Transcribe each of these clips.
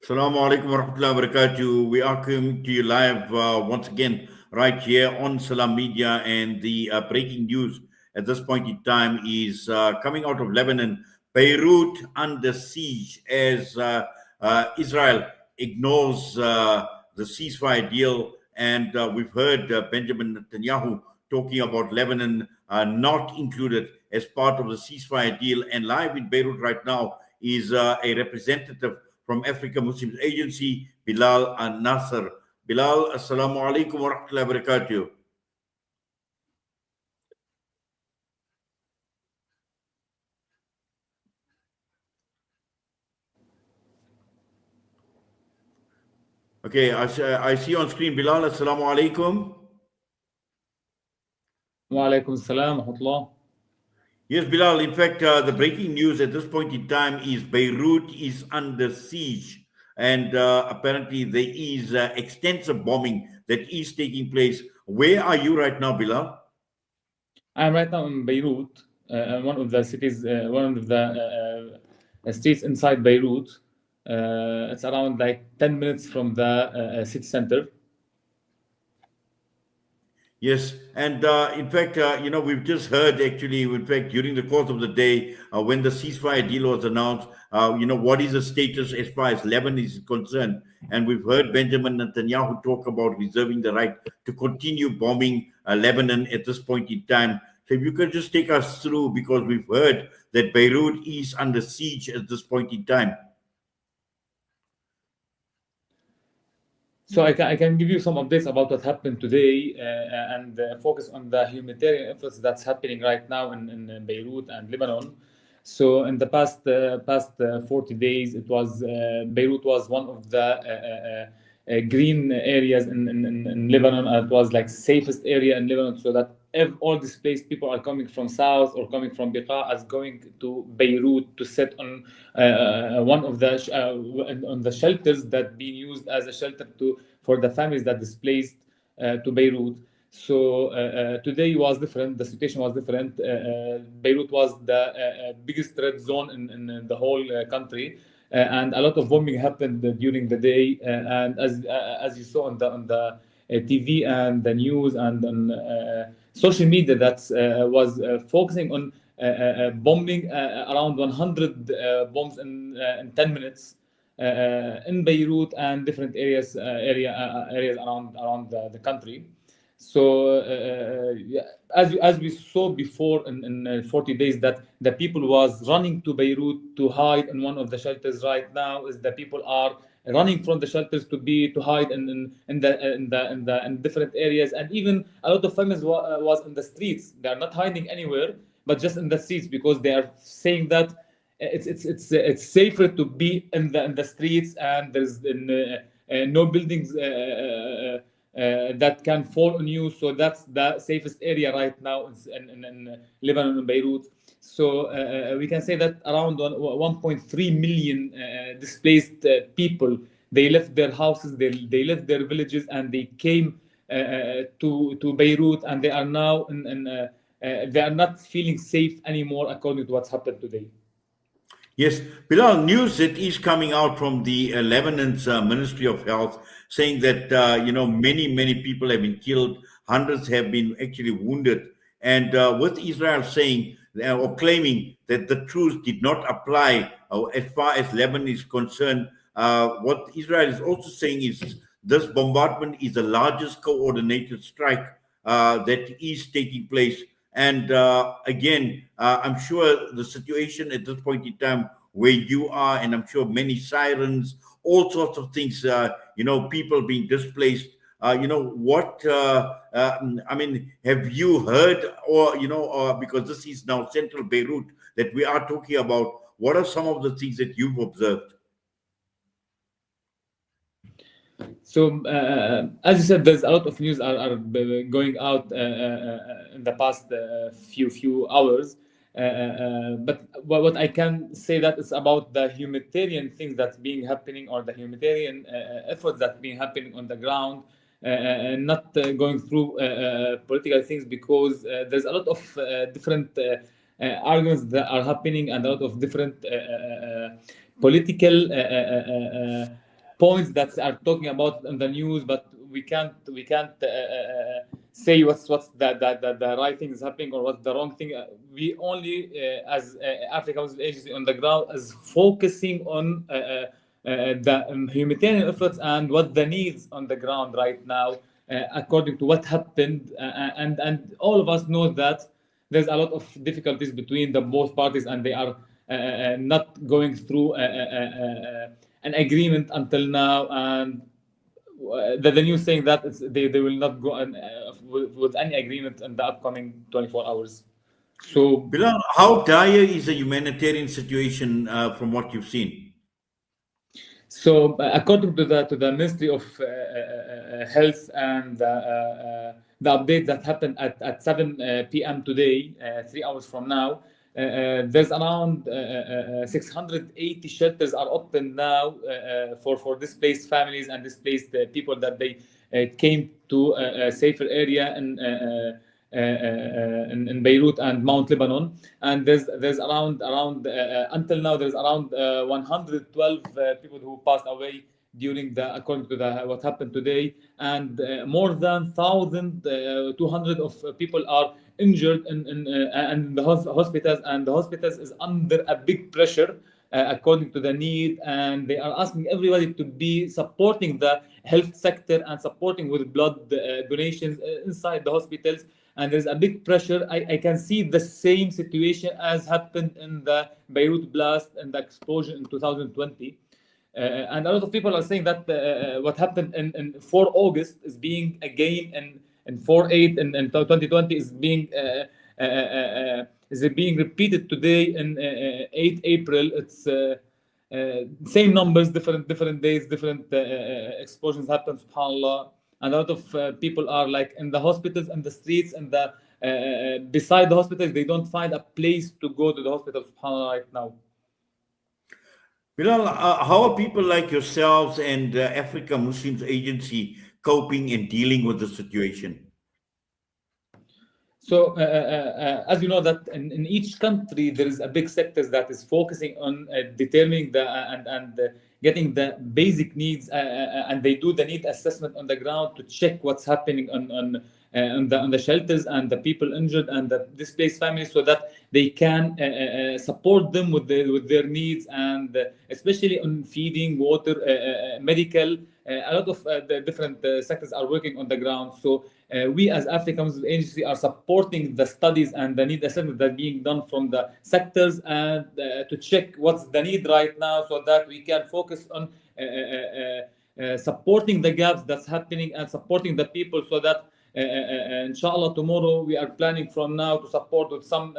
Assalamu alaikum wa rahmatullahi wa barakatuh. We are coming to you live once again right here on Salam Media. And the breaking news at this point in time is coming out of Lebanon. Beirut under siege as Israel ignores the ceasefire deal. And we've heard Benjamin Netanyahu talking about Lebanon not included as part of the ceasefire deal. And live in Beirut right now is a representative from Africa Muslims Agency, Bilal Nasser. Bilal, assalamu alaikum wa rahmatullahi wa barakatuh. Okay, I see on screen, Bilal, assalamu alaikum. Wa alaikum assalam wa rahmatullah. Yes, Bilal, in fact, the breaking news at this point in time is Beirut is under siege. And apparently there is extensive bombing that is taking place. Where are you right now, Bilal? I'm right now in Beirut, one of the cities, one of the streets inside Beirut. It's around like 10 minutes from the city center. Yes, and in fact, we've just heard actually, in fact, during the course of the day, when the ceasefire deal was announced, what is the status as far as Lebanon is concerned? And we've heard Benjamin Netanyahu talk about reserving the right to continue bombing Lebanon at this point in time. So if you could just take us through, because we've heard that Beirut is under siege at this point in time. So I can give you some updates about what happened today and focus on the humanitarian efforts that's happening right now in Beirut and Lebanon. So in the past 40 days, Beirut was one of the green areas in Lebanon. It was like safest area in Lebanon, so that if all displaced people are coming from south or coming from Beqa as going to Beirut to sit on one of the on the shelters that being used as a shelter for the families that displaced to Beirut. So today was different. The situation was different. Beirut was the biggest red zone in the whole country. And a lot of bombing happened during the day, and as you saw on the TV and the news and on social media, that was focusing on bombing around 100 bombs in 10 minutes in Beirut and different areas around the country. So as we saw before in 40 days, that the people was running to Beirut to hide in one of the shelters. Right now is the people are running from the shelters to hide in different areas, and even a lot of families was in the streets. They are not hiding anywhere, but just in the streets, because they are saying that it's safer to be in the streets, and there's no buildings that can fall on you. So that's the safest area right now in Lebanon and Beirut. So we can say that around 1.3 million displaced people, they left their houses, they left their villages, and they came to Beirut, and they are now they are not feeling safe anymore, according to what's happened today. Yes, Bilal, news that is coming out from the Lebanon's Ministry of Health saying that many people have been killed, hundreds have been actually wounded, and with Israel saying or claiming that the truce did not apply as far as Lebanon is concerned. What Israel is also saying is this bombardment is the largest coordinated strike that is taking place. And again, I'm sure the situation at this point in time where you are, and I'm sure many sirens, all sorts of things, people being displaced. I mean, have you heard, or because this is now central Beirut that we are talking about, what are some of the things that you've observed? So, as you said, there's a lot of news are going out in the past few hours. But what I can say that it's about the humanitarian things that's being happening, or the humanitarian efforts that being happening on the ground, and not going through political things, because there's a lot of different arguments that are happening, and a lot of different political points that are talking about in the news, but we can't say what's the right thing is happening or what's the wrong thing. We only as Africa Council Agency on the ground is focusing on the humanitarian efforts and what the needs on the ground right now, according to what happened, and all of us know that there's a lot of difficulties between the both parties, and they are not going through an agreement until now. And the news saying that they will not go with any agreement in the upcoming 24 hours. So Bilal, how dire is the humanitarian situation from what you've seen? So, according to the Ministry of Health and the update that happened at 7 p.m. today, 3 hours from now, there's around 680 shelters are open now for displaced families and displaced people that they came to a safer area in Beirut and Mount Lebanon. And there's around until now there's around 112 people who passed away during according to what happened today, and more than 1,200 of people are injured in the hospitals, and the hospitals is under a big pressure according to the need, and they are asking everybody to be supporting the health sector and supporting with blood donations inside the hospitals. And there's a big pressure. I can see the same situation as happened in the Beirut blast and the explosion in 2020. And a lot of people are saying that what happened in 4 August is being again in 4/8 in 2020 is being repeated today in 8 April. It's same numbers, different days, different explosions happen, subhanallah. And a lot of people are like in the hospitals and the streets and the beside the hospitals. They don't find a place to go to the hospital, subhanallah, right now. Bilal, how are people like yourselves and Africa Muslims Agency coping and dealing with the situation? So, as you know, that in each country there is a big sector that is focusing on determining and getting the basic needs, and they do the need assessment on the ground to check what's happening on the shelters and the people injured and the displaced families, so that they can support them with their needs, and especially on feeding, water, medical. A lot of the different sectors are working on the ground. So we as Africa Muslim Agency are supporting the studies and the need assessment that are being done from the sectors, and to check what's the need right now, so that we can focus on supporting the gaps that's happening and supporting the people, so that inshallah tomorrow we are planning from now to support with some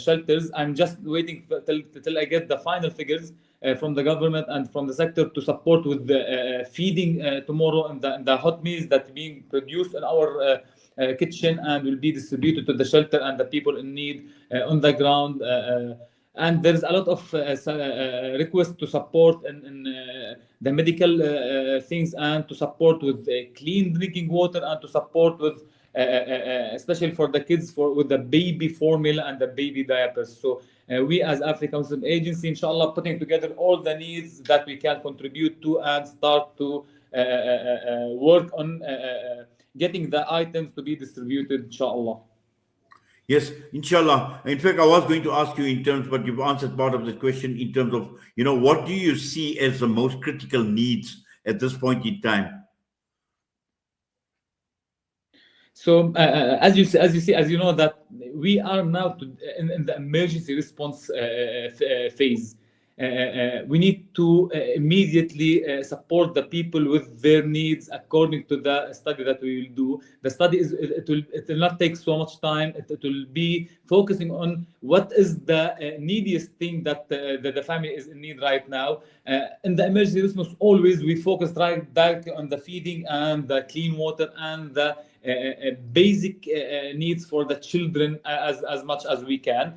shelters. I'm just waiting till I get the final figures from the government and from the sector to support with the feeding tomorrow, and the hot meals that are being produced in our kitchen and will be distributed to the shelter and the people in need on the ground. And there's a lot of requests to support in the medical things, and to support with clean drinking water, and to support with especially for the kids with the baby formula and the baby diapers. So we as Africa Muslim Agency, inshallah, putting together all the needs that we can contribute to, and start to work on getting the items to be distributed, inshallah. Yes, inshallah. In fact, I was going to ask you in terms, but you've answered part of the question in terms of, what do you see as the most critical needs at this point in time? So as you know, that we are now in the emergency response phase. We need to immediately support the people with their needs according to the study that we will do. The study it will not take so much time. It will be focusing on what is the neediest thing that the family is in need right now. In the emergency response, always we focus directly on the feeding and the clean water and the basic needs for the children as much as we can,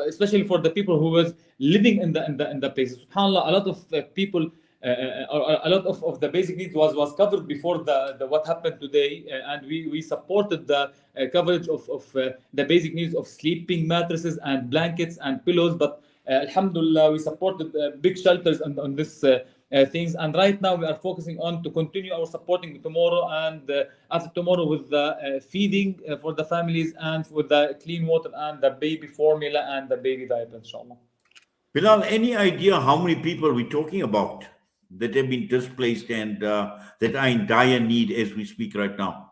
especially for the people who was living in the places. SubhanAllah, a lot of people, a lot of the basic needs was covered before the what happened today, and we supported the coverage of the basic needs of sleeping mattresses and blankets and pillows. But Alhamdulillah, we supported big shelters on this things, and right now we are focusing on to continue our supporting tomorrow and after tomorrow with the feeding for the families and with the clean water and the baby formula and the baby diaper, inshallah. Bilal, any idea how many people we're talking about that have been displaced and that are in dire need as we speak right now?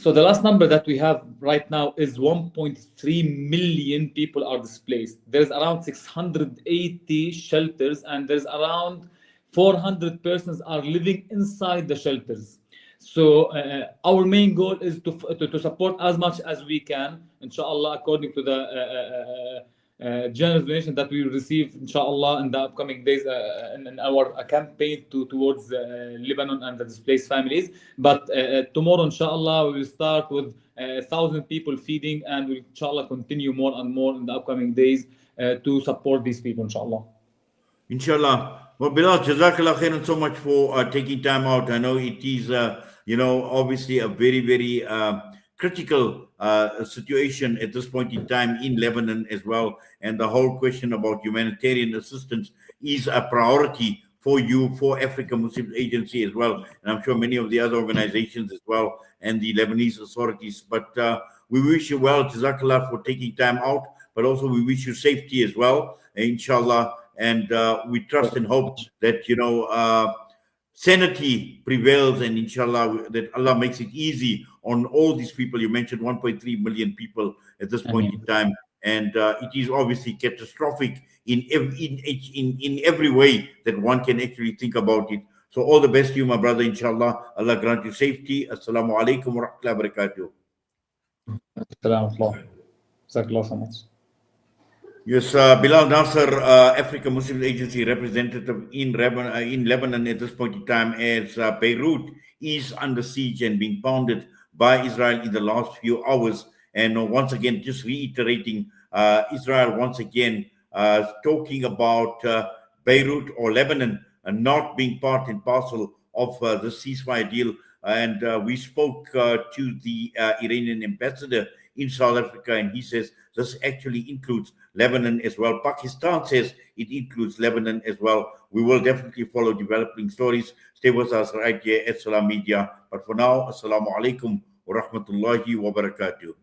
So the last number that we have right now is 1.3 million people are displaced. There's around 680 shelters, and there's around 400 persons are living inside the shelters. So our main goal is to support as much as we can, inshallah, according to the generous donation that we will receive, inshallah, in the upcoming days in our campaign towards Lebanon and the displaced families. But tomorrow, inshallah, we will start with 1,000 people feeding, and we'll, inshallah, continue more and more in the upcoming days to support these people, inshallah. Inshallah. Well, Bilal, Jazakallah khairan so much for taking time out. I know it is, obviously a very, very critical situation at this point in time in Lebanon as well. And the whole question about humanitarian assistance is a priority for you, for Africa Muslim Agency as well. And I'm sure many of the other organizations as well and the Lebanese authorities. But we wish you well, Jazakallah, for taking time out. But also we wish you safety as well, inshallah. And we trust and hope that, sanity prevails, and inshallah that Allah makes it easy on all these people. You mentioned 1.3 million people at this point in time, and it is obviously catastrophic in every way that one can actually think about it. So all the best to you, my brother, inshallah. Allah grant you safety. Assalamu alaikum wa rahmatullahi wa barakatuh. Assalamu alaikum. Yes, Bilal Nasser, Africa Muslim Agency representative in Lebanon at this point in time, as Beirut is under siege and being pounded by Israel in the last few hours. And once again, just reiterating, Israel once again talking about Beirut or Lebanon not being part and parcel of the ceasefire deal. And we spoke to the Iranian ambassador in South Africa, and he says this actually includes Lebanon as well. Pakistan says it includes Lebanon as well. We will definitely follow developing stories. Stay with us right here at Salam Media. But for now, Assalamu alaikum wa rahmatullahi wa barakatuh.